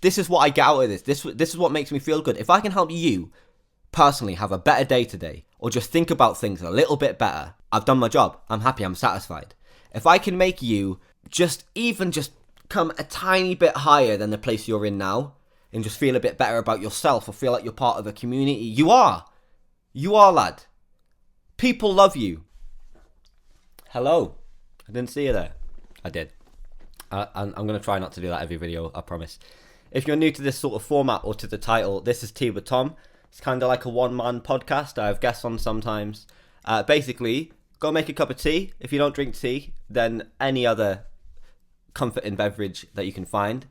This is what I get out of this. This is what makes me feel good. If I can help you personally have a better day today, or just think about things a little bit better, I've done my job. I'm happy. I'm satisfied. If I can make you just come a tiny bit higher than the place you're in now, and just feel a bit better about yourself, or feel like you're part of a community, you are, lad. People love you. Hello. I didn't see you there. I did. I'm going to try not to do that every video, I promise. If you're new to this sort of format or to the title, this is Tea with Tom. It's kind of like a one-man podcast. I have guests on sometimes. Basically, go make a cup of tea. If you don't drink tea, then any other comforting beverage that you can find.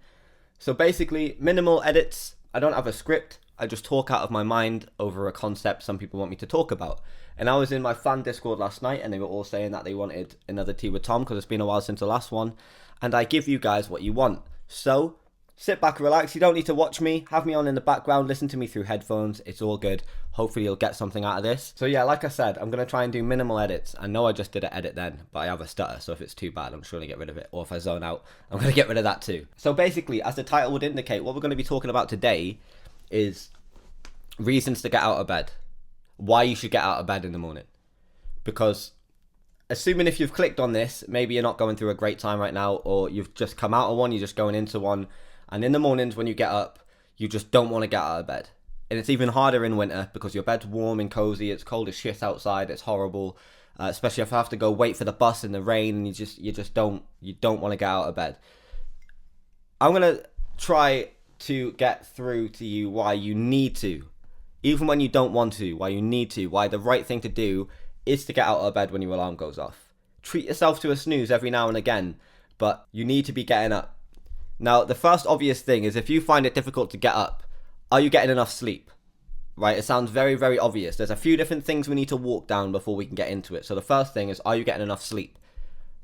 So basically, minimal edits. I don't have a script. I just talk out of my mind over a concept some people want me to talk about. And I was in my fan Discord last night, and they were all saying that they wanted another Tea with Tom because it's been a while since the last one. And I give you guys what you want. So sit back, relax. You don't need to watch me. Have me on in the background. Listen to me through headphones. It's all good. Hopefully you'll get something out of this. So yeah, like I said, I'm going to try and do minimal edits. I know I just did an edit then, but I have a stutter. So if it's too bad, I'm sure to get rid of it. Or if I zone out, I'm going to get rid of that too. So basically, as the title would indicate, what we're going to be talking about today is reasons to get out of bed. Why you should get out of bed in the morning. Because assuming if you've clicked on this, maybe you're not going through a great time right now, or you've just come out of one, you're just going into one, and in the mornings when you get up, you just don't want to get out of bed. And it's even harder in winter because your bed's warm and cozy, it's cold as shit outside, it's horrible, especially if I have to go wait for the bus in the rain, and you don't want to get out of bed. I'm going to try to get through to you why you need to, even when you don't want to, why you need to, why the right thing to do is to get out of bed when your alarm goes off. Treat yourself to a snooze every now and again, but you need to be getting up. Now, the first obvious thing is if you find it difficult to get up, are you getting enough sleep? Right? It sounds very, very obvious. There's a few different things we need to walk down before we can get into it. So the first thing is, are you getting enough sleep?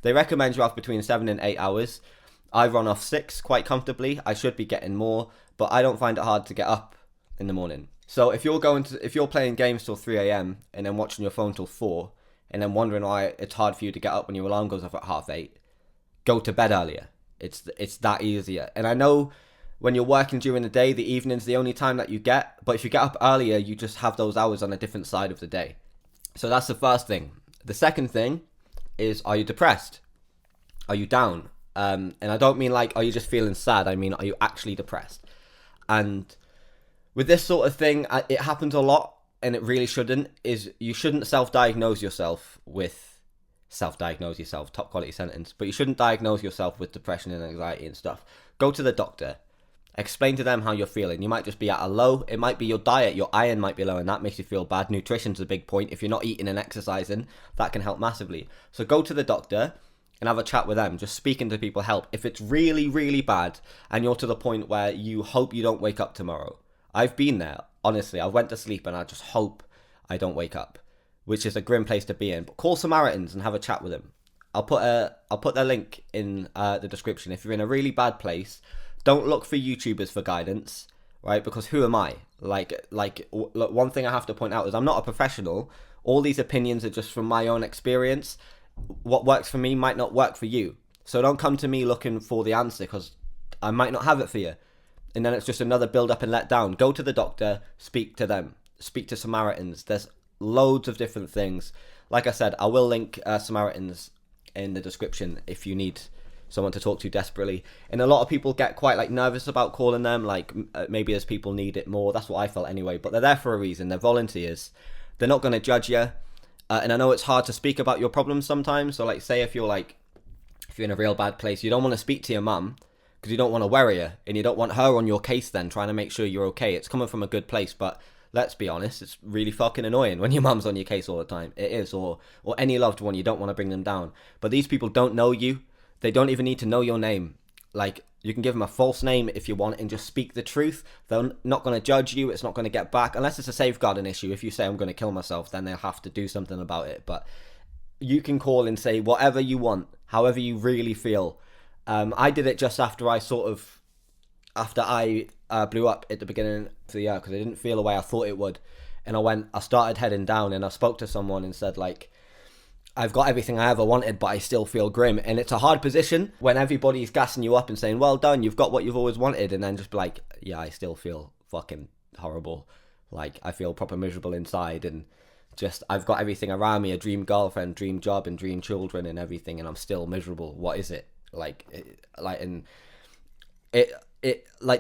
They recommend you have between 7 and 8 hours. I run off 6 quite comfortably. I should be getting more, but I don't find it hard to get up in the morning. So if you're playing games till 3 a.m. and then watching your phone till 4, and then wondering why it's hard for you to get up when your alarm goes off at 8:30, go to bed earlier. It's that easier. And I know when you're working during the day, the evening's the only time that you get, but if you get up earlier, you just have those hours on a different side of the day. So that's the first thing. The second thing is, are you depressed? Are you down? And I don't mean like, are you just feeling sad? I mean, are you actually depressed? And with this sort of thing, it happens a lot, and it really shouldn't, is you shouldn't self-diagnose yourself, top quality sentence, but you shouldn't diagnose yourself with depression and anxiety and stuff. Go to the doctor. Explain to them how you're feeling. You might just be at a low. It might be your diet. Your iron might be low, and that makes you feel bad. Nutrition's a big point. If you're not eating and exercising, that can help massively. So go to the doctor and have a chat with them. Just speaking to people help. If it's really, really bad, and you're to the point where you hope you don't wake up tomorrow, I've been there, honestly. I went to sleep and I just hope I don't wake up, which is a grim place to be in. But call Samaritans and have a chat with them. I'll put their link in the description. If you're in a really bad place, don't look for YouTubers for guidance, right? Because who am I? Like, look, one thing I have to point out is I'm not a professional. All these opinions are just from my own experience. What works for me might not work for you. So don't come to me looking for the answer, because I might not have it for you. And then it's just another build up and let down. Go to the doctor, speak to them, speak to Samaritans. There's loads of different things. Like I said, I will link Samaritans in the description if you need someone to talk to desperately. And a lot of people get quite nervous about calling them, maybe as people need it more. That's what I felt anyway, but they're there for a reason. They're volunteers. They're not going to judge you. And I know it's hard to speak about your problems sometimes. So say if you're in a real bad place, you don't want to speak to your mum, because you don't want to worry her, and you don't want her on your case then, trying to make sure you're okay. It's coming from a good place, but let's be honest, it's really fucking annoying when your mum's on your case all the time. It is, or any loved one, you don't want to bring them down. But these people don't know you. They don't even need to know your name. You can give them a false name if you want and just speak the truth. They're not going to judge you. It's not going to get back, unless it's a safeguarding issue. If you say, I'm going to kill myself, then they'll have to do something about it. But you can call and say whatever you want, however you really feel. I did it just after I blew up at the beginning of the year, because I didn't feel the way I thought it would. And I started heading down, and I spoke to someone and said, I've got everything I ever wanted, but I still feel grim. And it's a hard position when everybody's gassing you up and saying, well done, you've got what you've always wanted. And then just be like, yeah, I still feel fucking horrible. Like, I feel proper miserable inside. And just, I've got everything around me, a dream girlfriend, dream job, and dream children and everything. And I'm still miserable. What is it? Like,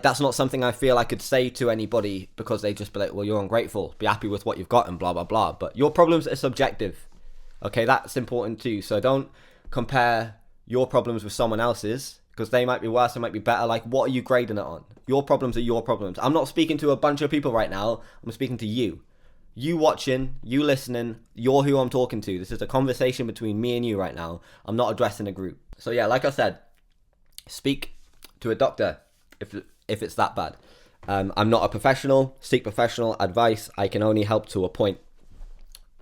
that's not something I feel I could say to anybody, because they just be like, well, you're ungrateful. Be happy with what you've got and blah, blah, blah. But your problems are subjective. Okay, that's important too. So don't compare your problems with someone else's, because they might be worse, they might be better. Like, what are you grading it on? Your problems are your problems. I'm not speaking to a bunch of people right now. I'm speaking to you. You watching, you listening, you're who I'm talking to. This is a conversation between me and you right now. I'm not addressing a group. So yeah, like I said, speak to a doctor if it's that bad. I'm not a professional. Seek professional advice. I can only help to a point.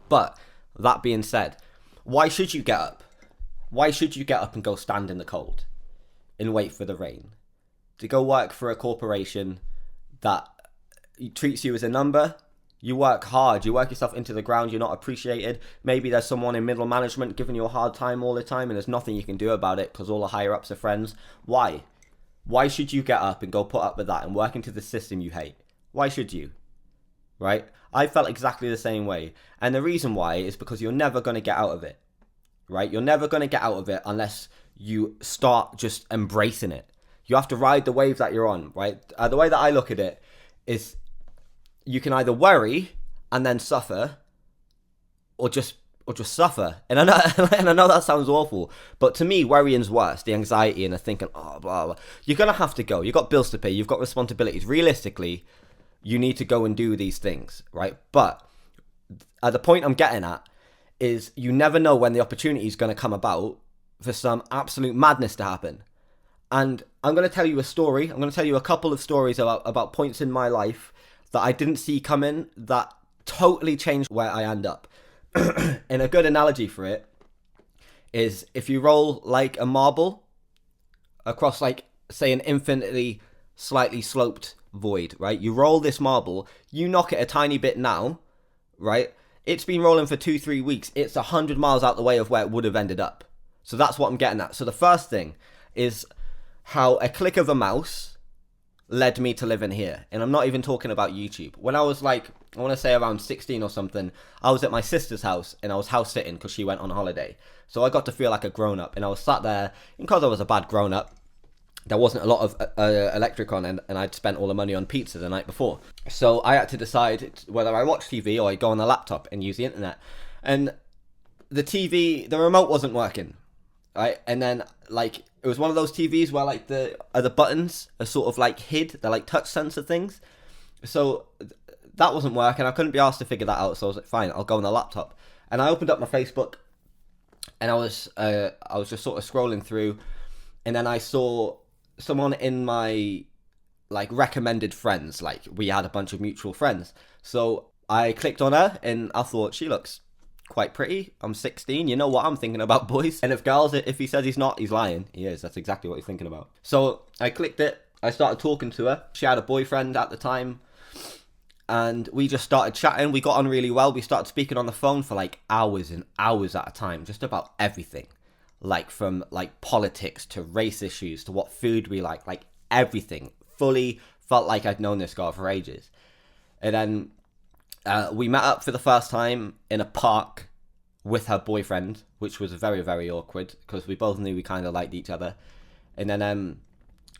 But that being said, why should you get up? Why should you get up and go stand in the cold and wait for the rain? To go work for a corporation that treats you as a number? You work hard, you work yourself into the ground, you're not appreciated. Maybe there's someone in middle management giving you a hard time all the time and there's nothing you can do about it because all the higher ups are friends. Why? Why should you get up and go put up with that and work into the system you hate? Why should you? Right? I felt exactly the same way. And the reason why is because you're never going to get out of it. Right? You're never going to get out of it unless you start just embracing it. You have to ride the wave that you're on, right? The way that I look at it is you can either worry and then suffer, or just suffer. And I know that sounds awful, but to me, worrying's worse. The anxiety and the thinking, oh, blah, blah. You're going to have to go. You've got bills to pay. You've got responsibilities. Realistically, you need to go and do these things, right? But at the point I'm getting at is you never know when the opportunity is going to come about for some absolute madness to happen. And I'm going to tell you a story. I'm going to tell you a couple of stories about points in my life that I didn't see coming that totally changed where I end up. And a good analogy for it is if you roll like a marble across, like, say, an infinitely slightly sloped void, right? You roll this marble, you knock it a tiny bit now, right? It's been rolling for 2-3 weeks. It's 100 miles out the way of where it would have ended up. So that's what I'm getting at. So the first thing is how a click of a mouse led me to living here. And I'm not even talking about YouTube. When I was like, I want to say around 16 or something, I was at my sister's house and I was house sitting because she went on holiday. So I got to feel like a grown up, and I was sat there, and because I was a bad grown up, there wasn't a lot of electric on, and I'd spent all the money on pizza the night before. So I had to decide whether I watch TV or I go on the laptop and use the internet. And the TV, the remote wasn't working, right? And then, like, it was one of those TVs where, like, the buttons are sort of like hid. They're like touch sensor things. So that wasn't working. I couldn't be asked to figure that out. So I was like, fine, I'll go on the laptop. And I opened up my Facebook, and I was just sort of scrolling through, and then I saw someone in my, like, recommended friends. Like, we had a bunch of mutual friends. So I clicked on her, and I thought, she looks quite pretty. I'm 16. You know what I'm thinking about, boys. And if he says he's not, he's lying. He is. That's exactly what he's thinking about. So I clicked it. I started talking to her. She had a boyfriend at the time, and we just started chatting. We got on really well. We started speaking on the phone for like hours and hours at a time, just about everything. Like, from like politics to race issues to what food we like everything. Fully felt like I'd known this girl for ages. And then we met up for the first time in a park with her boyfriend, which was very, very awkward because we both knew we kind of liked each other. And then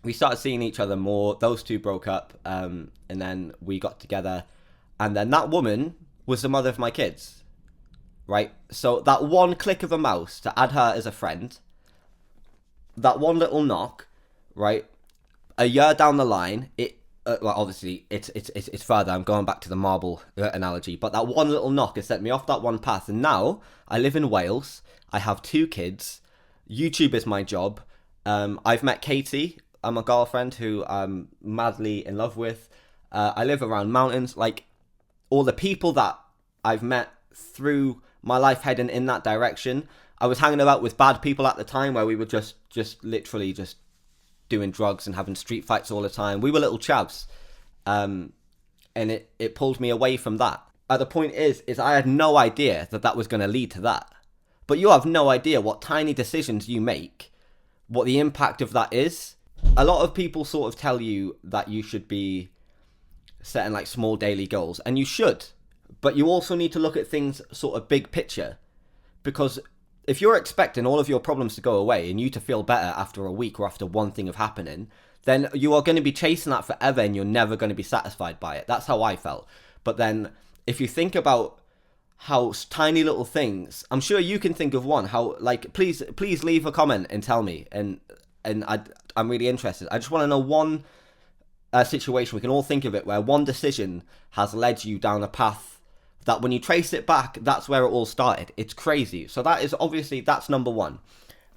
we started seeing each other more. Those two broke up, and then we got together. And then that woman was the mother of my kids, right? So that one click of a mouse to add her as a friend, that one little knock, right? A year down the line, well, obviously, it's further. I'm going back to the marble analogy. But that one little knock has set me off that one path. And now I live in Wales. I have 2 kids. YouTube is my job. I've met Katie. I'm a girlfriend who I'm madly in love with. I live around mountains. Like, all the people that I've met through my life heading in that direction. I was hanging about with bad people at the time where we were just literally just doing drugs and having street fights all the time. We were little chavs. And it pulled me away from that. The point is I had no idea that was going to lead to that. but you have no idea what tiny decisions you make, what the impact of that is. A lot of people sort of tell you that you should be setting like small daily goals, and you should, but you also need to look at things sort of big picture, because if you're expecting all of your problems to go away and you to feel better after a week or after one thing of happening, then you are going to be chasing that forever and you're never going to be satisfied by it. That's how I felt. But then if you think about how tiny little things, I'm sure you can think of one, how, like, please leave a comment and tell me, and I'm really interested. I just want to know one situation, we can all think of it, where one decision has led you down a path that when you trace it back, that's where it all started. It's crazy. So that is obviously, that's number one.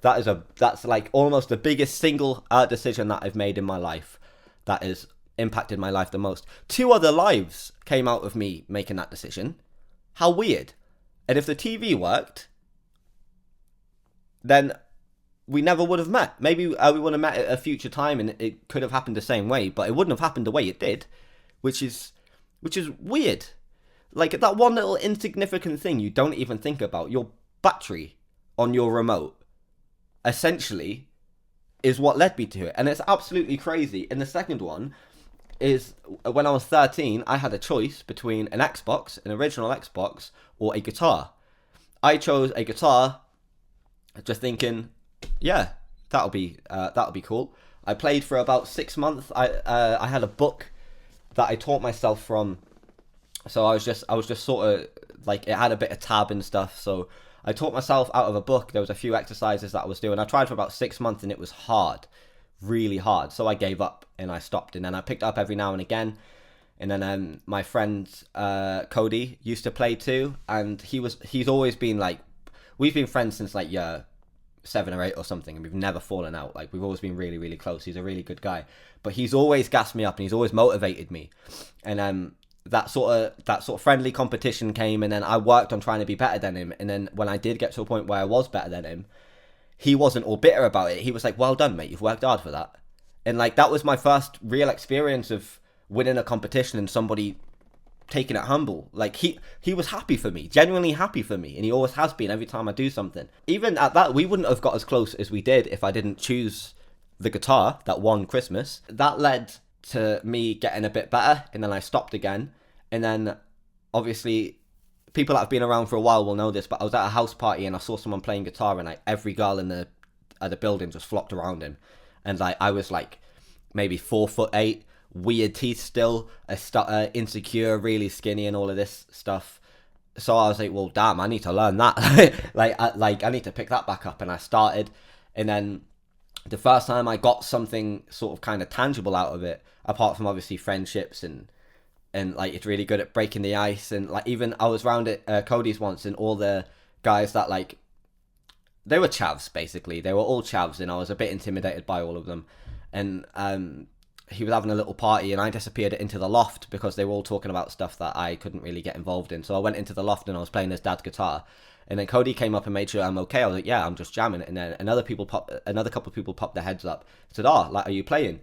That's like almost the biggest single decision that I've made in my life that has impacted my life the most. 2 other lives came out of me making that decision. How weird. And if the TV worked, then we never would have met. Maybe we would have met at a future time and it could have happened the same way, but it wouldn't have happened the way it did, which is weird. Like, that one little insignificant thing you don't even think about, your battery on your remote, essentially is what led me to it. And it's absolutely crazy. And the second one is when I was 13, I had a choice between an Xbox, an original Xbox, or a guitar. I chose a guitar, just thinking, yeah, that'll be cool. I played for about 6 months. I had a book that I taught myself from, so I was just sort of like, it had a bit of tab and stuff. So I taught myself out of a book. There was a few exercises that I was doing. I tried for about 6 months and it was hard, really hard. So I gave up and I stopped. And then I picked it up every now and again. And then my friend Cody used to play too, and he's always been like, we've been friends since like year 7 or 8 or something, and we've never fallen out. Like, we've always been really, really close. He's a really good guy, but he's always gassed me up and he's always motivated me. And that sort of friendly competition came, and then I worked on trying to be better than him. And then when I did get to a point where I was better than him, he wasn't all bitter about it. He was like, well done, mate, you've worked hard for that. And like, that was my first real experience of winning a competition and somebody taking it humble. Like, he was happy for me, genuinely happy for me, and he always has been every time I do something. Even at that, we wouldn't have got as close as we did if I didn't choose the guitar that one Christmas. That led to me getting a bit better, and then I stopped again. And then obviously people that have been around for a while will know this, but I was at a house party and I saw someone playing guitar, and like every girl in the building just flocked around him. And like, I was like maybe 4'8", weird teeth still, a stutter, insecure, really skinny, and all of this stuff. So I was like, well, damn, I need to learn that. I need to pick that back up. And I started, and then the first time I got something sort of kind of tangible out of it, apart from obviously friendships and like, it's really good at breaking the ice. And like, even I was round at Cody's once, and all the guys that, like, they were chavs basically. They were all chavs, and I was a bit intimidated by all of them. And he was having a little party, and I disappeared into the loft because they were all talking about stuff that I couldn't really get involved in. So I went into the loft and I was playing his dad's guitar. And then Cody came up and made sure I'm okay. I was like, yeah, I'm just jamming. And then another couple of people popped their heads up, said, oh, like, are you playing?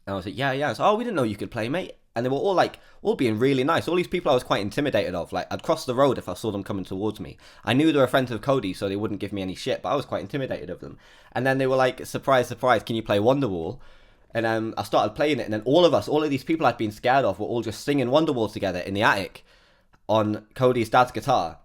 And I was like, yeah. I was like, oh, we didn't know you could play, mate. And they were all being really nice. All these people I was quite intimidated of. Like, I'd cross the road if I saw them coming towards me. I knew they were friends of Cody, so they wouldn't give me any shit, but I was quite intimidated of them. And then they were like, surprise, surprise, can you play Wonderwall? And I started playing it, and then all of these people I'd been scared of, were all just singing Wonderwall together in the attic on Cody's dad's guitar.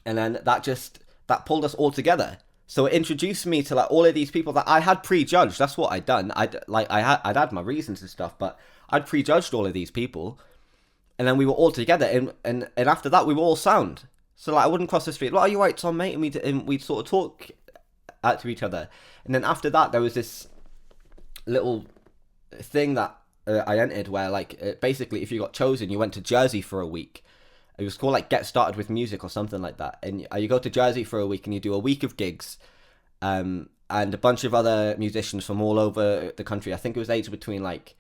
And then that pulled us all together. So it introduced me to like all of these people that I had prejudged. That's what I'd done. I'd had my reasons and stuff, but I'd prejudged all of these people. And then we were all together, and after that we were all sound. So like, I wouldn't cross the street, well, are you right, Tom, mate? And we'd sort of talk to each other. And then after that, there was this little thing that I entered where, like, basically if you got chosen, you went to Jersey for a week. It was called like Get Started with Music or something like that. And you go to Jersey for a week and you do a week of gigs, and a bunch of other musicians from all over the country. I think it was aged between like,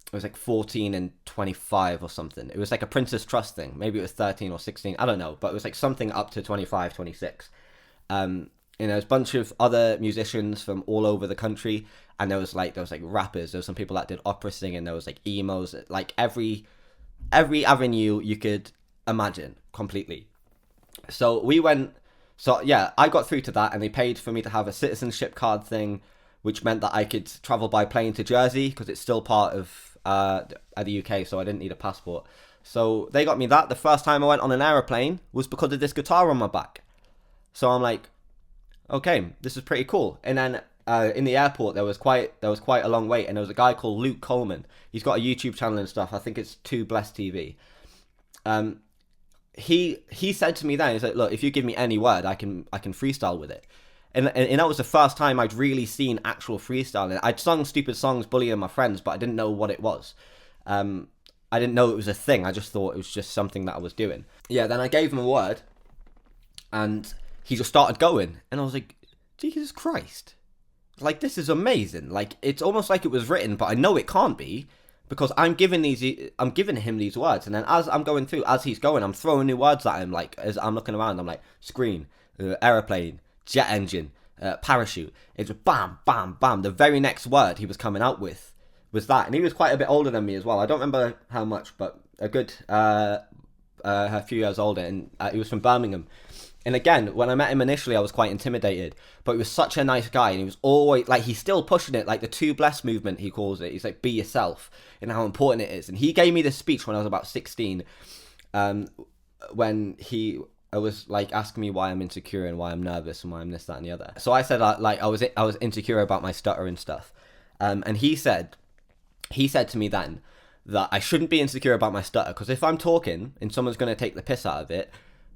it was like 14 and 25 or something. It was like a Princess Trust thing. Maybe it was 13 or 16. I don't know. But it was like something up to 25, 26. And there was a bunch of other musicians from all over the country. And there was like rappers. There was some people that did opera singing. There was like emos. Like every avenue you could imagine completely. So we went So yeah, I got through to that, and they paid for me to have a citizenship card thing, which meant that I could travel by plane to Jersey because it's still part of the UK, so I didn't need a passport. So they got me that. The first time I went on an aeroplane was because of this guitar on my back. So I'm like, okay, this is pretty cool. And then in the airport, there was quite a long wait, and there was a guy called Luke Coleman. He's got a YouTube channel and stuff. I think it's Too Blessed TV. He said to me then, he's like, look, if you give me any word, I can freestyle with it. And that was the first time I'd really seen actual freestyling. I'd sung stupid songs bullying my friends, but I didn't know what it was. I didn't know it was a thing. I just thought it was just something that I was doing. Yeah, then I gave him a word, and he just started going. And I was like, Jesus Christ. Like, this is amazing. Like, it's almost like it was written, but I know it can't be, because I'm giving him these words. And then as I'm going through, as he's going, I'm throwing new words at him. Like, as I'm looking around, I'm like, screen, aeroplane, jet engine, parachute. It's bam, bam, bam. The very next word he was coming out with was that. And he was quite a bit older than me as well. I don't remember how much, but a good a few years older. And he was from Birmingham. And again, when I met him initially, I was quite intimidated. But he was such a nice guy. And he was always, like, he's still pushing it. Like, the Too Blessed movement, he calls it. He's like, be yourself. And how important it is. And he gave me this speech when I was about 16. When he was like asking me why I'm insecure and why I'm nervous and why I'm this, that, and the other. So I said like I was insecure about my stutter and stuff. And he said to me then that I shouldn't be insecure about my stutter, because if I'm talking and someone's going to take the piss out of it,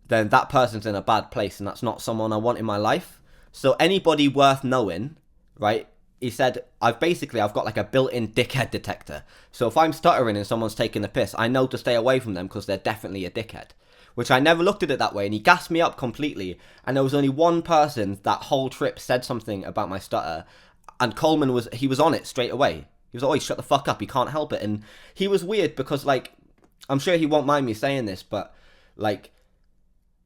then that person's in a bad place, and that's not someone I want in my life. So anybody worth knowing, right? He said, I've got like a built-in dickhead detector. So if I'm stuttering and someone's taking the piss, I know to stay away from them because they're definitely a dickhead. Which I never looked at it that way, and he gassed me up completely. And there was only one person that whole trip said something about my stutter, and Coleman was on it straight away. He was always, shut the fuck up, he can't help it. And he was weird because, like, I'm sure he won't mind me saying this, but, like,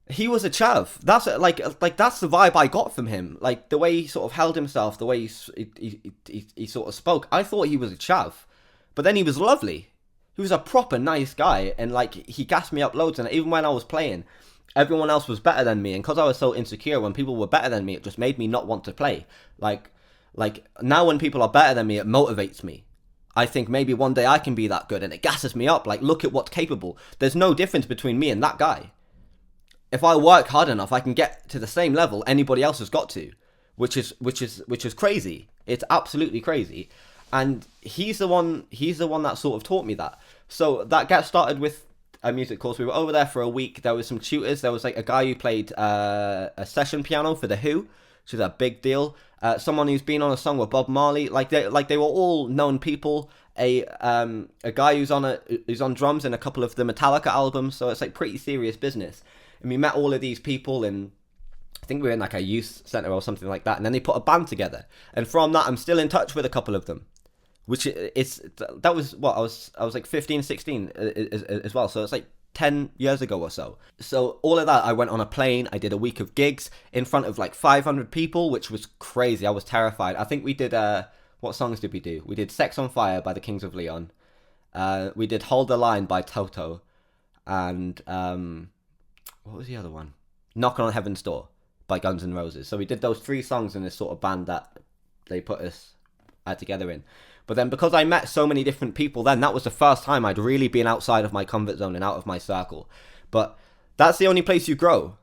he was a chav. That's like that's the vibe I got from him. Like, the way he sort of held himself, the way he sort of spoke. I thought he was a chav, but then he was lovely. He was a proper nice guy, and like, he gassed me up loads. And even when I was playing, everyone else was better than me, and because I was so insecure, when people were better than me, it just made me not want to play. Like now when people are better than me, it motivates me. I think maybe one day I can be that good, and it gasses me up. Like, look at what's capable. There's no difference between me and that guy. If I work hard enough, I can get to the same level anybody else has got to, which is crazy. It's absolutely crazy. And he's the one that sort of taught me that. So that got started with a music course. We were over there for a week. There was some tutors. There was like a guy who played a session piano for The Who, which is a big deal. Someone who's been on a song with Bob Marley. Like they were all known people. A guy who's on drums in a couple of the Metallica albums. So it's like pretty serious business. And we met all of these people, and I think we were in like a youth center or something like that. And then they put a band together. And from that, I'm still in touch with a couple of them. Which that was what I was like 15, 16 as well. So it's like 10 years ago or so. So all of that, I went on a plane. I did a week of gigs in front of like 500 people, which was crazy. I was terrified. I think we did, what songs did we do? We did Sex on Fire by the Kings of Leon. We did Hold the Line by Toto. And what was the other one? Knocking on Heaven's Door by Guns N' Roses. So we did those 3 songs in this sort of band that they put us together in. But then because I met so many different people then, that was the first time I'd really been outside of my comfort zone and out of my circle. But that's the only place you grow,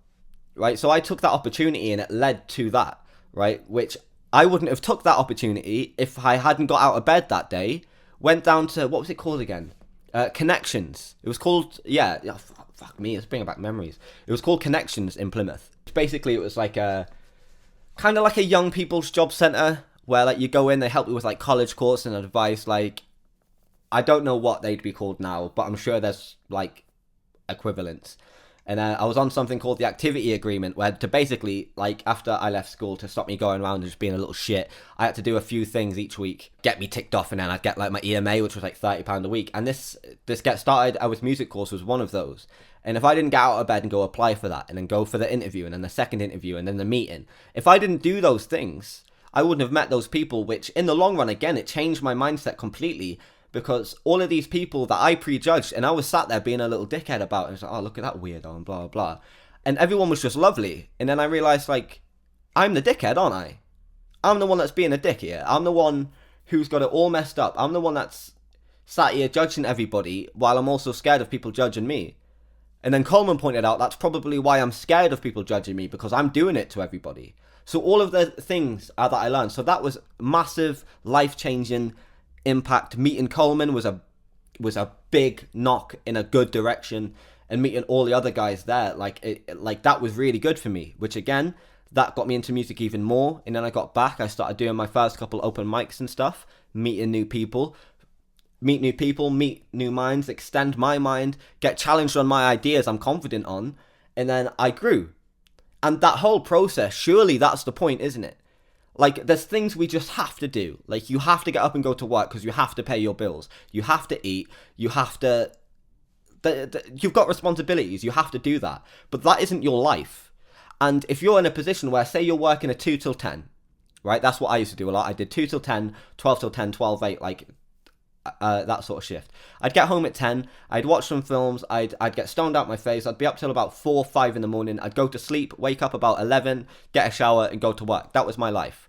right? So I took that opportunity, and it led to that, right? Which I wouldn't have took that opportunity if I hadn't got out of bed that day, went down to, what was it called again? Connections. It was called, fuck me, it's bringing back memories. It was called Connections in Plymouth. Basically, it was like kind of like a young people's job centre, where like you go in, they help you with like college course and advice. Like, I don't know what they'd be called now, but I'm sure there's like equivalents. And I was on something called the activity agreement, where to basically, like, after I left school, to stop me going around and just being a little shit, I had to do a few things each week, get me ticked off, and then I'd get like my EMA, which was like £30 a week. And this get started with music course was one of those. And if I didn't get out of bed and go apply for that, and then go for the interview, and then the second interview, and then the meeting, if I didn't do those things, I wouldn't have met those people, which in the long run, again, it changed my mindset completely, because all of these people that I prejudged, and I was sat there being a little dickhead about, and it's like, oh, look at that weirdo, and blah, blah, blah. and everyone was just lovely. And then I realised, like, I'm the dickhead, aren't I? I'm the one that's being a dick here. I'm the one who's got it all messed up. I'm the one that's sat here judging everybody while I'm also scared of people judging me. And then Coleman pointed out that's probably why I'm scared of people judging me, because I'm doing it to everybody. So all of the things that I learned. So that was massive, life-changing impact. Meeting Coleman was a big knock in a good direction, and meeting all the other guys there, like that was really good for me. Which again, that got me into music even more. And then I got back. I started doing my first couple open mics and stuff, meeting new people. Meet new minds, extend my mind, get challenged on my ideas I'm confident on, and then I grew. And that whole process, surely that's the point, isn't it? Like, there's things we just have to do. Like, you have to get up and go to work because you have to pay your bills. You have to eat. You have to... You've got responsibilities. You have to do that. But that isn't your life. And if you're in a position where, say you're working a 2 till 10, right? That's what I used to do a lot. I did 2 till 10, 12 till 10, 12, 8, like... that sort of shift. I'd get home at 10, I'd watch some films, I'd get stoned out my face, I'd be up till about 4 or 5 in the morning, I'd go to sleep, wake up about 11, get a shower and go to work. That was my life.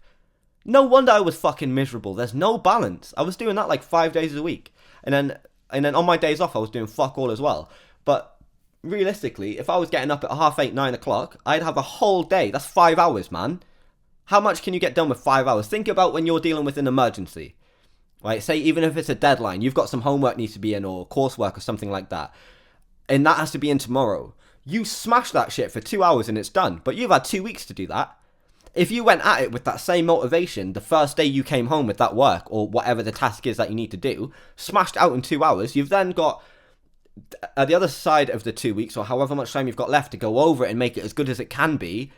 No wonder I was fucking miserable. There's no balance. I was doing that like 5 days a week. And then on my days off I was doing fuck all as well. But realistically, if I was getting up at 8:30, 9 o'clock, I'd have a whole day. That's 5 hours, man. How much can you get done with 5 hours? Think about when you're dealing with an emergency. Right, say even if it's a deadline, you've got some homework needs to be in or coursework or something like that, and that has to be in tomorrow. You smash that shit for 2 hours and it's done, but you've had 2 weeks to do that. If you went at it with that same motivation the first day you came home with that work or whatever the task is that you need to do, smashed out in 2 hours, you've then got at the other side of the 2 weeks or however much time you've got left to go over it and make it as good as it can be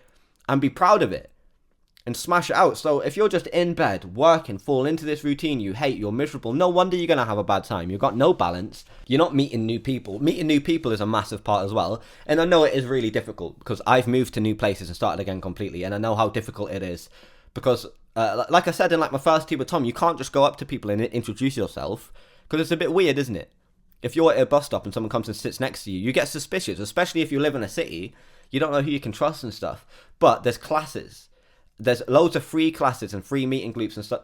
and be proud of it. And smash it out. So if you're just in bed, working, fall into this routine you hate, you're miserable, no wonder you're going to have a bad time. You've got no balance. You're not meeting new people. Meeting new people is a massive part as well. And I know it is really difficult because I've moved to new places and started again completely. And I know how difficult it is because, like I said in like my first tea with Tom, you can't just go up to people and introduce yourself because it's a bit weird, isn't it? If you're at a bus stop and someone comes and sits next to you, you get suspicious, especially if you live in a city. You don't know who you can trust and stuff. But there's classes. There's loads of free classes and free meeting groups and stuff.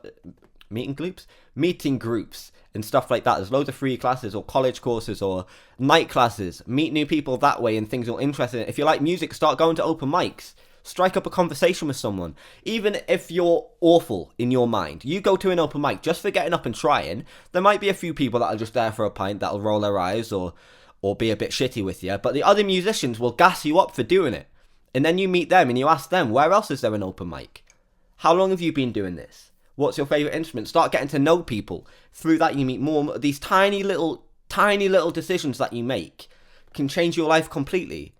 Meeting groups and stuff like that. There's loads of free classes or college courses or night classes. Meet new people that way and things you're interested in. If you like music, start going to open mics. Strike up a conversation with someone. Even if you're awful in your mind, you go to an open mic just for getting up and trying. There might be a few people that are just there for a pint that'll roll their eyes or be a bit shitty with you. But the other musicians will gas you up for doing it. And then you meet them and you ask them, where else is there an open mic? How long have you been doing this? What's your favourite instrument? Start getting to know people. Through that you meet more. These tiny little decisions that you make can change your life completely.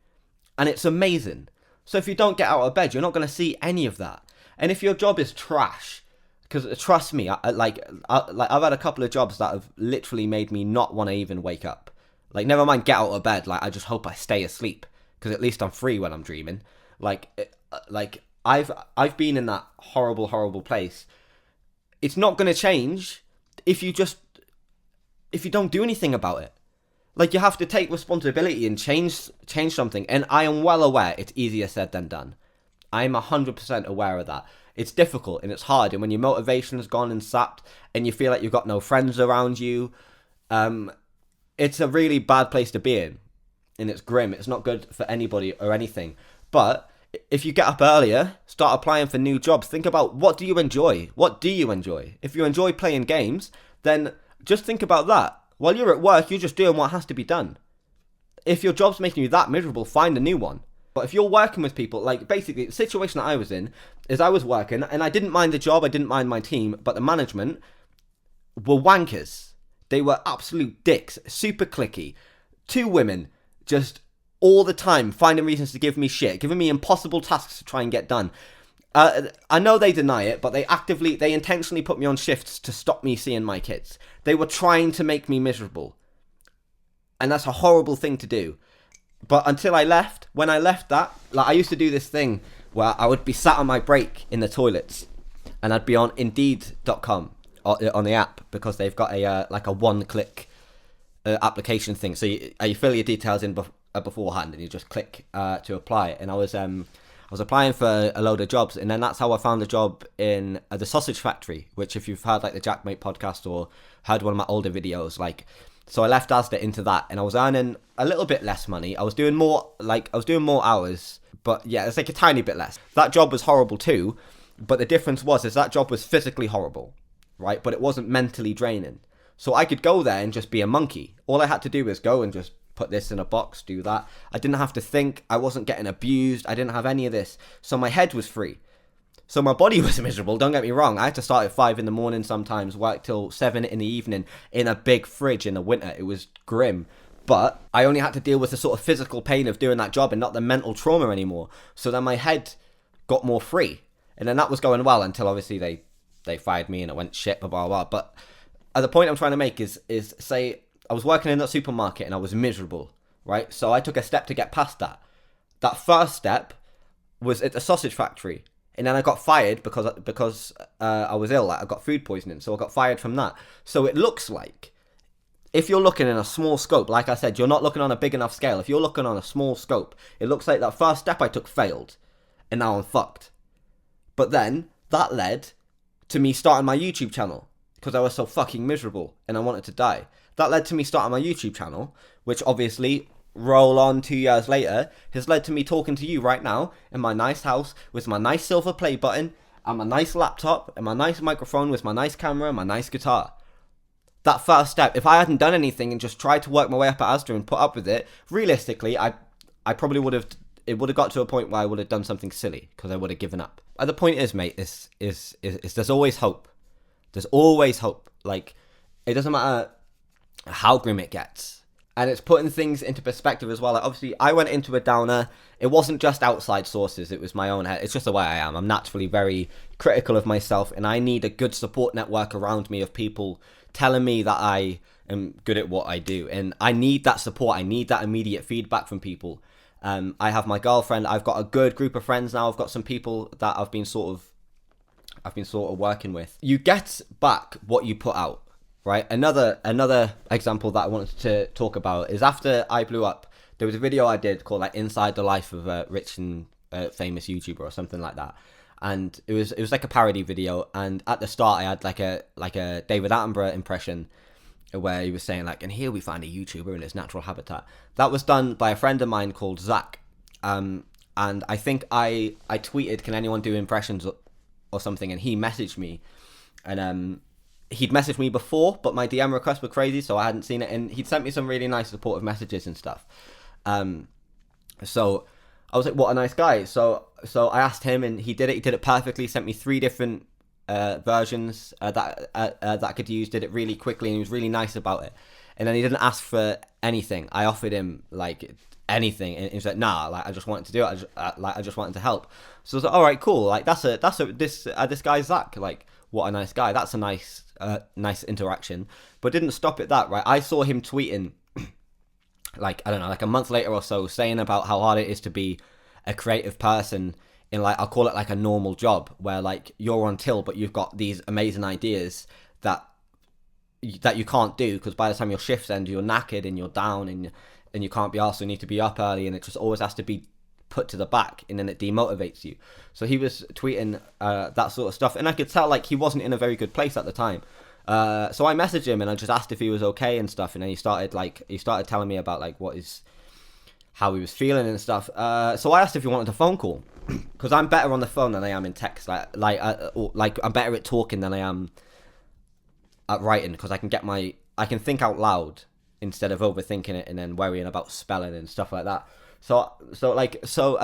And it's amazing. So if you don't get out of bed, you're not going to see any of that. And if your job is trash, because trust me, I've had a couple of jobs that have literally made me not want to even wake up. Like, never mind get out of bed, like, I just hope I stay asleep. Because at least I'm free when I'm dreaming. I've been in that horrible, horrible place. It's not going to change if you don't do anything about it. Like, you have to take responsibility and change something. And I am well aware it's easier said than done. I'm 100% aware of that. It's difficult and it's hard. And when your motivation has gone and sapped and you feel like you've got no friends around you, it's a really bad place to be in. And it's grim. It's not good for anybody or anything. But if you get up earlier, start applying for new jobs, think about what do you enjoy? What do you enjoy? If you enjoy playing games, then just think about that. While you're at work, you're just doing what has to be done. If your job's making you that miserable, find a new one. But if you're working with people, like basically the situation that I was in is I was working and I didn't mind the job, I didn't mind my team, but the management were wankers. They were absolute dicks, super cliquey. 2 women, just all the time finding reasons to give me shit, giving me impossible tasks to try and get done. I know they deny it, but they intentionally put me on shifts to stop me seeing my kids. They were trying to make me miserable. And that's a horrible thing to do. But until I left, when I left that, like I used to do this thing where I would be sat on my break in the toilets and I'd be on Indeed.com on the app because they've got a one-click application thing. So you fill your details in beforehand, and you just click to apply. And I was applying for a load of jobs, and then that's how I found a job in the sausage factory. Which, if you've heard like the Jackmate podcast or heard one of my older videos, like, so I left Asda into that, and I was earning a little bit less money. I was doing more hours, but yeah, it's like a tiny bit less. That job was horrible too, but the difference is that job was physically horrible, right? But it wasn't mentally draining. So I could go there and just be a monkey. All I had to do was go and just put this in a box, do that. I didn't have to think. I wasn't getting abused. I didn't have any of this. So my head was free. So my body was miserable, don't get me wrong. I had to start at 5 in the morning sometimes, work till 7 in the evening in a big fridge in the winter. It was grim. But I only had to deal with the sort of physical pain of doing that job and not the mental trauma anymore. So then my head got more free. And then that was going well until obviously they fired me and it went shit, blah, blah, blah. But the point I'm trying to make is say I was working in that supermarket and I was miserable, right? So I took a step to get past that. That first step was at the sausage factory. And then I got fired because I was ill. Like I got food poisoning. So I got fired from that. So it looks like, if you're looking in a small scope, like I said, you're not looking on a big enough scale. If you're looking on a small scope, it looks like that first step I took failed. And now I'm fucked. But then that led to me starting my YouTube channel because I was so fucking miserable and I wanted to die. That led to me starting my YouTube channel, which obviously, roll on 2 years later, has led to me talking to you right now in my nice house with my nice silver play button and my nice laptop and my nice microphone with my nice camera and my nice guitar. That first step, if I hadn't done anything and just tried to work my way up at Asda and put up with it, realistically, I probably would have, it would have got to a point where I would have done something silly because I would have given up. The point is, mate, is there's always hope. There's always hope. Like, it doesn't matter how grim it gets. And it's putting things into perspective as well. Like, obviously, I went into a downer. It wasn't just outside sources. It was my own head. It's just the way I am. I'm naturally very critical of myself. And I need a good support network around me of people telling me that I am good at what I do. And I need that support. I need that immediate feedback from people. I have my girlfriend. I've got a good group of friends now. I've got some people that I've been sort of working with. You get back what you put out. Right, another example that I wanted to talk about is after I blew up, there was a video I did called like Inside the Life of a Rich and Famous YouTuber or something like that, and it was like a parody video. And at the start, I had like a David Attenborough impression where he was saying like, "And here we find a YouTuber in its natural habitat." That was done by a friend of mine called Zach, and I think I tweeted, "Can anyone do impressions or something?" And he messaged me, and he'd messaged me before, but my DM requests were crazy, so I hadn't seen it. And he'd sent me some really nice supportive messages and stuff. So I was like, what a nice guy. So I asked him, and he did it. He did it perfectly. Sent me 3 different versions that I could use. Did it really quickly, and he was really nice about it. And then he didn't ask for anything. I offered him like anything, and he was like, "Nah, like I just wanted to do it. I just wanted to help." So I was like, "All right, cool. Like this guy's Zach. Like, what a nice guy. That's a nice interaction." But didn't stop at that, right? I saw him tweeting like, I don't know, like a month later or so, saying about how hard it is to be a creative person in, like, I'll call it like a normal job where like you're on till, but you've got these amazing ideas that you can't do because by the time your shifts end, you're knackered and you're down and you can't be arsed, so you need to be up early, and it just always has to be put to the back, and then it demotivates you. So he was tweeting that sort of stuff, and I could tell like he wasn't in a very good place at the time. So I messaged him and I just asked if he was okay and stuff, and then he started telling me about like how he was feeling and stuff. So I asked if he wanted a phone call because I'm better on the phone than I am in text. Like I'm better at talking than I am at writing because I can think out loud instead of overthinking it and then worrying about spelling and stuff like that. So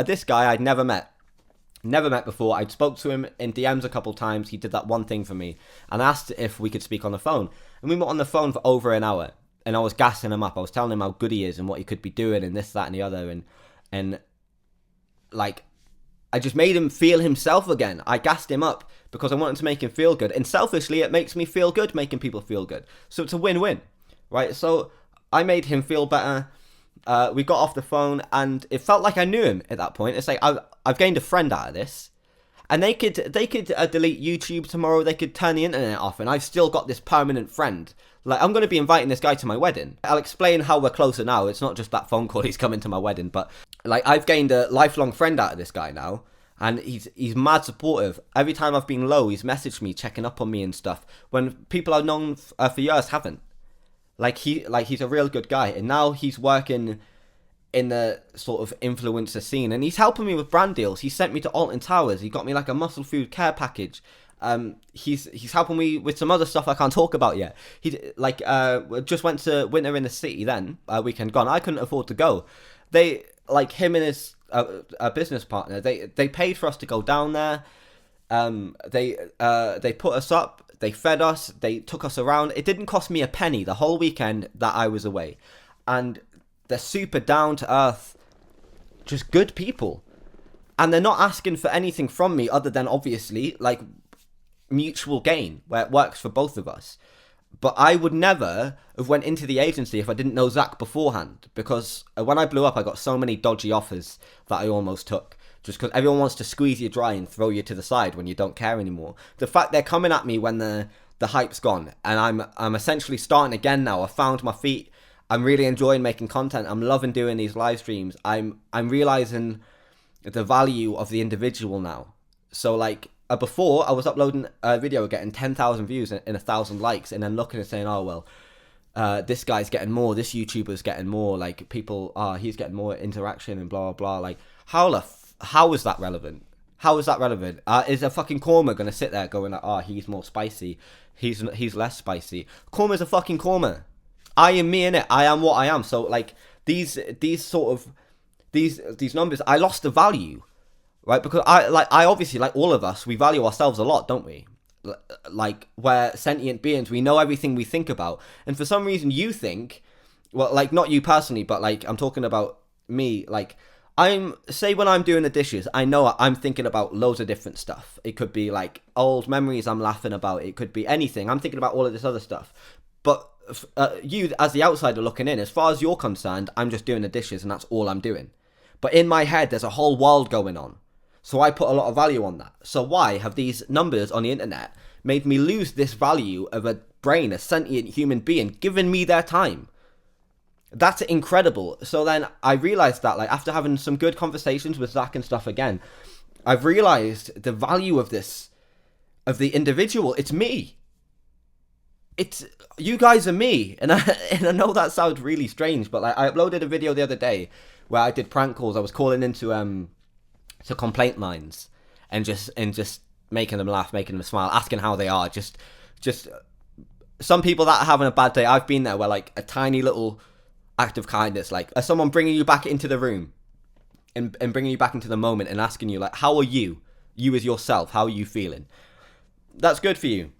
this guy I'd never met before. I'd spoke to him in DMs a couple times. He did that one thing for me and asked if we could speak on the phone. And we were on the phone for over an hour, and I was gassing him up. I was telling him how good he is and what he could be doing and this, that, and the other. And like, I just made him feel himself again. I gassed him up because I wanted to make him feel good. And selfishly, it makes me feel good making people feel good. So it's a win-win, right? So I made him feel better. We got off the phone, and it felt like I knew him at that point. It's like I've gained a friend out of this, and they could delete YouTube tomorrow. They could turn the internet off, and I've still got this permanent friend. Like, I'm going to be inviting this guy to my wedding. I'll explain how we're closer now. It's not just that phone call, he's coming to my wedding. But, like, I've gained a lifelong friend out of this guy now. And he's mad supportive. Every time I've been low, he's messaged me, checking up on me and stuff. When people I've known for years haven't. He's a real good guy. And now he's working in the sort of influencer scene. And he's helping me with brand deals. He sent me to Alton Towers. He got me like a muscle food care package. He's helping me with some other stuff I can't talk about yet. He just went to Winter in the City then, weekend gone. I couldn't afford to go. They, like, him and his a business partner, they paid for us to go down there. They put us up, they fed us, they took us around. It didn't cost me a penny the whole weekend that I was away. And they're super down to earth, just good people. And they're not asking for anything from me other than, obviously, like, mutual gain, where it works for both of us. But I would never have went into the agency if I didn't know Zach beforehand, because when I blew up, I got so many dodgy offers that I almost took, just because everyone wants to squeeze you dry and throw you to the side when you don't care anymore. The fact they're coming at me when the hype's gone, and I'm essentially starting again now. I found my feet. I'm really enjoying making content. I'm loving doing these live streams. I'm realizing the value of the individual now. So, like, before, I was uploading a video getting 10,000 views and 1,000 likes, and then looking and saying, oh, well, this guy's getting more, this YouTuber's getting more, like, people, he's getting more interaction and blah, blah, blah. Like, how is that relevant? How is that relevant? Is a fucking Korma going to sit there going, like, he's more spicy, he's less spicy? Korma's a fucking Korma. I am me, innit? I am what I am. So, like, these numbers, I lost the value. Right, because I obviously, like all of us, we value ourselves a lot, don't we? Like, we're sentient beings, we know everything we think about. And for some reason you think, well, like, not you personally, but, like, I'm talking about me, like, say when I'm doing the dishes, I know I'm thinking about loads of different stuff. It could be, like, old memories I'm laughing about. It could be anything. I'm thinking about all of this other stuff. But you, as the outsider looking in, as far as you're concerned, I'm just doing the dishes and that's all I'm doing. But in my head, there's a whole world going on. So I put a lot of value on that. So why have these numbers on the internet made me lose this value of a brain, a sentient human being, giving me their time? That's incredible. So then I realized that, like, after having some good conversations with Zach and stuff again, I've realized the value of this, of the individual. It's me. It's, you guys are me. And I know that sounds really strange, but, like, I uploaded a video the other day where I did prank calls. I was calling into to complaint lines and just making them laugh, making them smile, asking how they are. Just some people that are having a bad day, I've been there, where, like, a tiny little act of kindness, like someone bringing you back into the room and bringing you back into the moment and asking you, like, how are you as yourself, how are you feeling? That's good for you.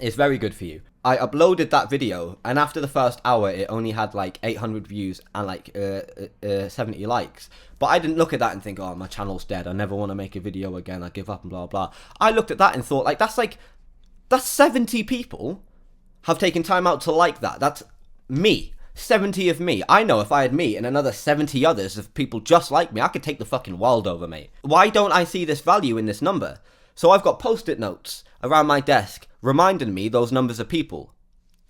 It's very good for you. I uploaded that video, and after the first hour, it only had, like, 800 views and, like, 70 likes. But I didn't look at that and think, oh, my channel's dead, I never want to make a video again, I give up and blah, blah. I looked at that and thought, like, that's 70 people have taken time out to like that. That's me. 70 of me. I know if I had me and another 70 others of people just like me, I could take the fucking world over, mate. Why don't I see this value in this number? So I've got post-it notes around my desk reminding me those numbers of people,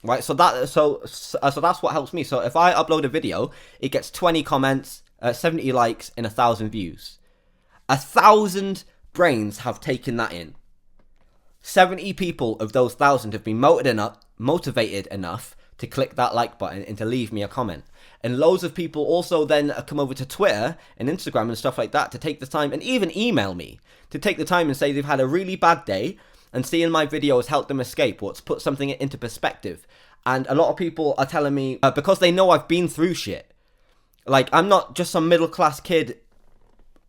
right? So that's what helps me. So if I upload a video, it gets 20 comments, 70 likes, and 1,000 views. 1,000 brains have taken that in. 70 people of those 1,000 have been motivated enough to click that like button and to leave me a comment. And loads of people also then come over to Twitter and Instagram and stuff like that to take the time, and even email me, to take the time and say they've had a really bad day and seeing my video has helped them escape, or it's put something into perspective. And a lot of people are telling me, because they know I've been through shit. Like, I'm not just some middle class kid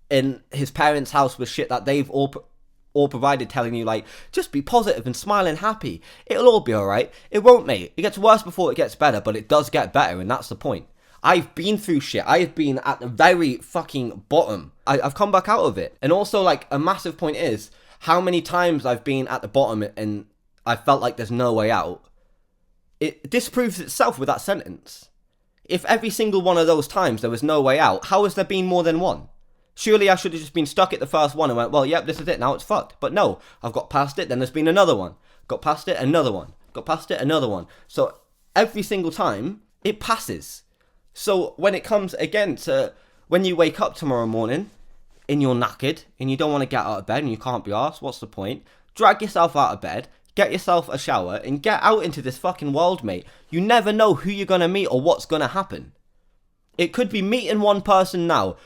in his parents' house with shit that they've all provided, telling you, like, just be positive and smile and happy. It'll all be alright. It won't, mate. It gets worse before it gets better, but it does get better, and that's the point. I've been through shit. I've been at the very fucking bottom. I've come back out of it. And also, like, a massive point is how many times I've been at the bottom and I felt like there's no way out. It disproves itself with that sentence. If every single one of those times there was no way out, how has there been more than one? Surely I should have just been stuck at the first one and went, well, yep, this is it, now it's fucked. But no, I've got past it, then there's been another one. Got past it, another one. got past it, another one. So every single time, it passes. So when it comes again to when you wake up tomorrow morning and you're knackered and you don't want to get out of bed and you can't be arsed, what's the point? Drag yourself out of bed, get yourself a shower and get out into this fucking world, mate. You never know who you're going to meet or what's going to happen. It could be meeting one person now.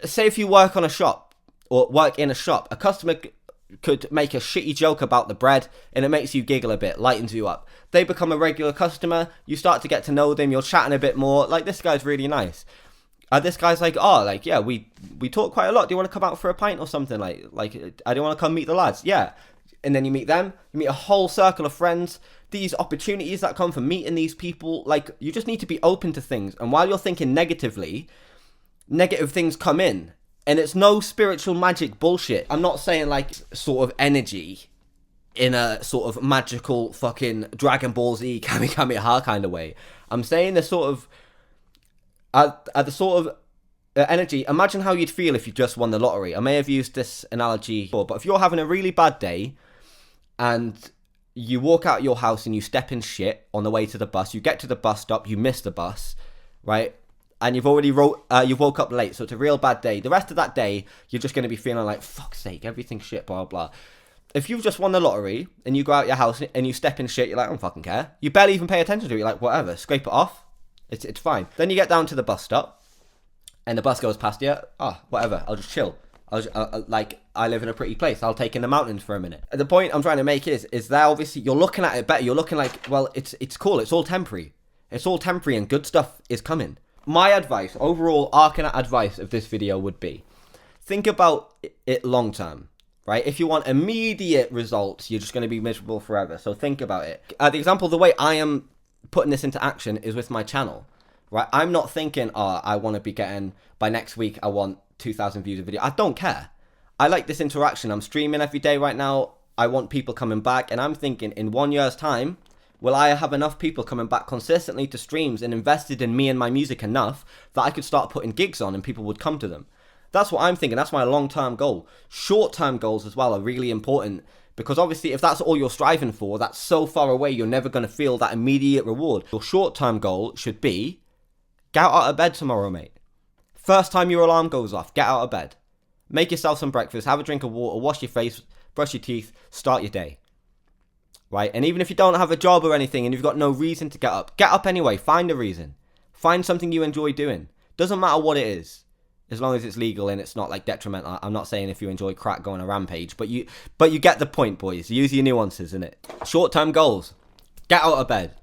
Say if you work on a shop or work in a shop, a customer could make a shitty joke about the bread and it makes you giggle a bit, lightens you up. They become a regular customer, you start to get to know them, you're chatting a bit more, like this guy's really nice. This guy's like, oh, like, yeah, we talk quite a lot, do you want to come out for a pint or something? Like I don't want to come meet the lads. Yeah. And then you meet them, you meet a whole circle of friends. These opportunities that come from meeting these people, like, you just need to be open to things. And while you're thinking negatively, negative things come in. And it's no spiritual magic bullshit. I'm not saying like sort of energy in a sort of magical fucking Dragon Ball Z Kamehameha kind of way. I'm saying the sort of the sort of energy. Imagine how you'd feel if you just won the lottery. I may have used this analogy before, but if you're having a really bad day and you walk out your house and you step in shit on the way to the bus, you get to the bus stop, you miss the bus, right? And you've already you woke up late, so it's a real bad day. The rest of that day, you're just going to be feeling like, fuck's sake, everything's shit, blah, blah. If you've just won the lottery, and you go out your house, and you step in shit, you're like, I don't fucking care. You barely even pay attention to it, you're like, whatever, scrape it off. It's fine. Then you get down to the bus stop, and the bus goes past you. Whatever, I'll just chill. I live in a pretty place. I'll take in the mountains for a minute. The point I'm trying to make is that obviously, you're looking at it better. You're looking like, well, it's cool. It's all temporary. It's all temporary, and good stuff is coming. My advice, overall arcing advice of this video would be, think about it long term, right? If you want immediate results, you're just going to be miserable forever. So think about it. The example, the way I am putting this into action is with my channel, right? I'm not thinking, I want to be getting, by next week, I want 2,000 views a video. I don't care. I like this interaction. I'm streaming every day right now. I want people coming back, and I'm thinking in 1 year's time, will I have enough people coming back consistently to streams and invested in me and my music enough that I could start putting gigs on and people would come to them? That's what I'm thinking. That's my long-term goal. Short-term goals as well are really important because obviously if that's all you're striving for, that's so far away, you're never going to feel that immediate reward. Your short-term goal should be, get out of bed tomorrow, mate. First time your alarm goes off, get out of bed. Make yourself some breakfast, have a drink of water, wash your face, brush your teeth, start your day. Right, and even if you don't have a job or anything and you've got no reason to get up anyway. Find a reason. Find something you enjoy doing. Doesn't matter what it is, as long as it's legal and it's not like detrimental. I'm not saying if you enjoy crack, go on a rampage, but you get the point, boys. Use your nuances, innit? Short-term goals. Get out of bed.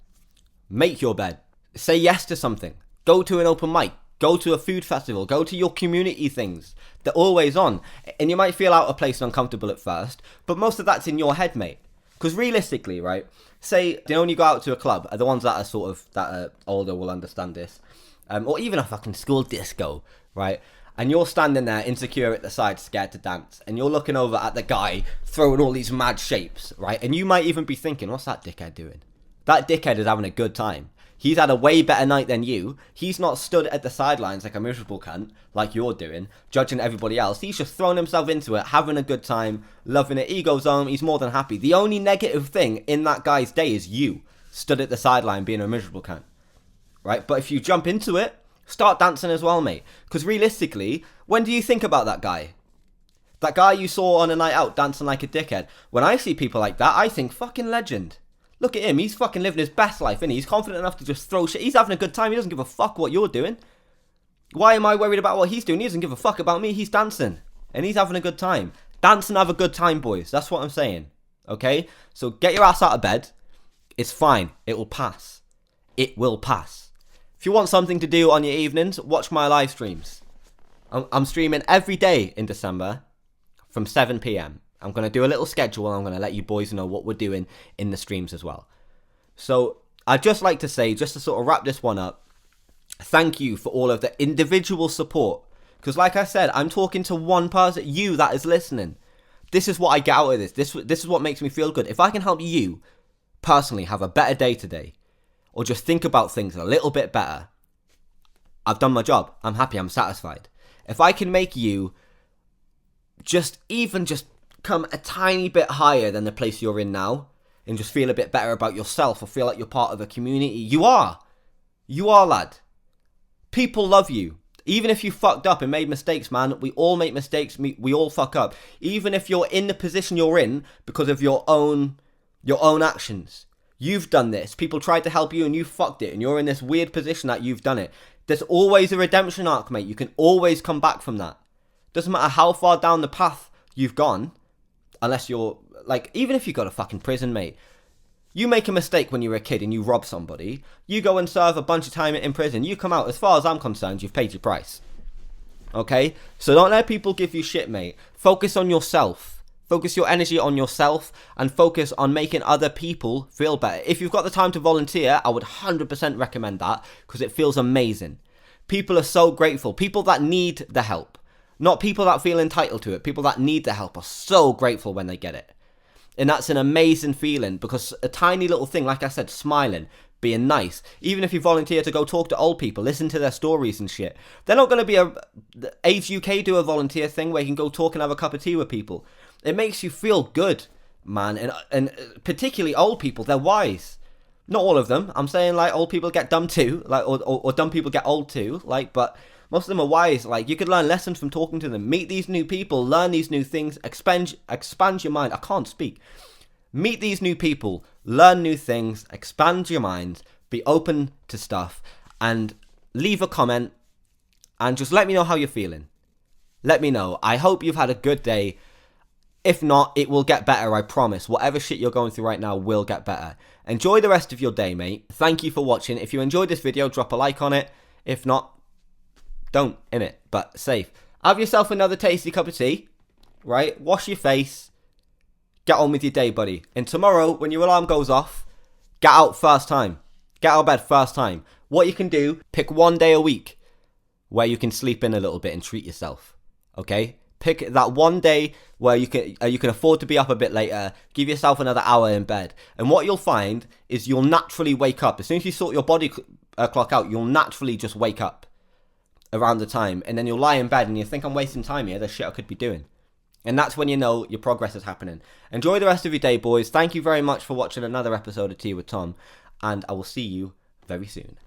Make your bed. Say yes to something. Go to an open mic. Go to a food festival. Go to your community things. They're always on. And you might feel out of place and uncomfortable at first, but most of that's in your head, mate. Because realistically, right, say, when you go out to a club, the ones that are older will understand this, or even a fucking school disco, right, and you're standing there insecure at the side, scared to dance, and you're looking over at the guy throwing all these mad shapes, right, and you might even be thinking, what's that dickhead doing? That dickhead is having a good time. He's had a way better night than you. He's not stood at the sidelines like a miserable cunt, like you're doing, judging everybody else. He's just thrown himself into it, having a good time, loving it. He goes home, he's more than happy. The only negative thing in that guy's day is you, stood at the sideline being a miserable cunt, right? But if you jump into it, start dancing as well, mate. Because realistically, when do you think about that guy? That guy you saw on a night out dancing like a dickhead. When I see people like that, I think, fucking legend. Look at him, he's fucking living his best life, isn't he? He's confident enough to just throw shit. He's having a good time, he doesn't give a fuck what you're doing. Why am I worried about what he's doing? He doesn't give a fuck about me, he's dancing. And he's having a good time. Dance and have a good time, boys. That's what I'm saying. Okay? So get your ass out of bed. It's fine. It will pass. It will pass. If you want something to do on your evenings, watch my live streams. I'm streaming every day in December from 7 p.m. I'm going to do a little schedule and I'm going to let you boys know what we're doing in the streams as well. So I'd just like to say, just to sort of wrap this one up, thank you for all of the individual support. Because like I said, I'm talking to one person, you that is listening. This is what I get out of this. This is what makes me feel good. If I can help you personally have a better day today, or just think about things a little bit better, I've done my job. I'm happy. I'm satisfied. If I can make you just come a tiny bit higher than the place you're in now, and just feel a bit better about yourself or feel like you're part of a community. You are, lad. People love you. Even if you fucked up and made mistakes, man, we all make mistakes, we all fuck up. Even if you're in the position you're in because of your own actions. You've done this. People tried to help you and you fucked it, and you're in this weird position that you've done it. There's always a redemption arc, mate. You can always come back from that. Doesn't matter how far down the path you've gone, unless you're, like, even if you go to fucking prison, mate. You make a mistake when you were a kid and you rob somebody. You go and serve a bunch of time in prison. You come out, as far as I'm concerned, you've paid your price. Okay? So don't let people give you shit, mate. Focus on yourself. Focus your energy on yourself and focus on making other people feel better. If you've got the time to volunteer, I would 100% recommend that because it feels amazing. People are so grateful. People that need the help, not people that feel entitled to it. People that need the help are so grateful when they get it. And that's an amazing feeling because a tiny little thing, like I said, smiling, being nice. Even if you volunteer to go talk to old people, listen to their stories and shit. They're not going to be AIDS UK do a volunteer thing where you can go talk and have a cup of tea with people. It makes you feel good, man. And particularly old people, they're wise. Not all of them. I'm saying like old people get dumb too, like or dumb people get old too, like, but most of them are wise. Like, you could learn lessons from talking to them. Meet these new people, learn these new things, expand your mind. I can't speak. Meet these new people, learn new things, expand your mind, be open to stuff, and leave a comment, and just let me know how you're feeling. Let me know. I hope you've had a good day. If not, it will get better, I promise. Whatever shit you're going through right now will get better. Enjoy the rest of your day, mate. Thank you for watching. If you enjoyed this video, drop a like on it. If not, don't, innit? But safe. Have yourself another tasty cup of tea, right? Wash your face. Get on with your day, buddy. And tomorrow, when your alarm goes off, get out first time. Get out of bed first time. What you can do, pick one day a week where you can sleep in a little bit and treat yourself, okay? Pick that one day where you can afford to be up a bit later. Give yourself another hour in bed. And what you'll find is you'll naturally wake up. As soon as you sort your body clock out, you'll naturally just wake up around the time, and then you'll lie in bed and you think, I'm wasting time here, there's shit I could be doing. And that's when you know your progress is happening. Enjoy the rest of your day, boys. Thank you very much for watching another episode of Tea with Tom, and I will see you very soon.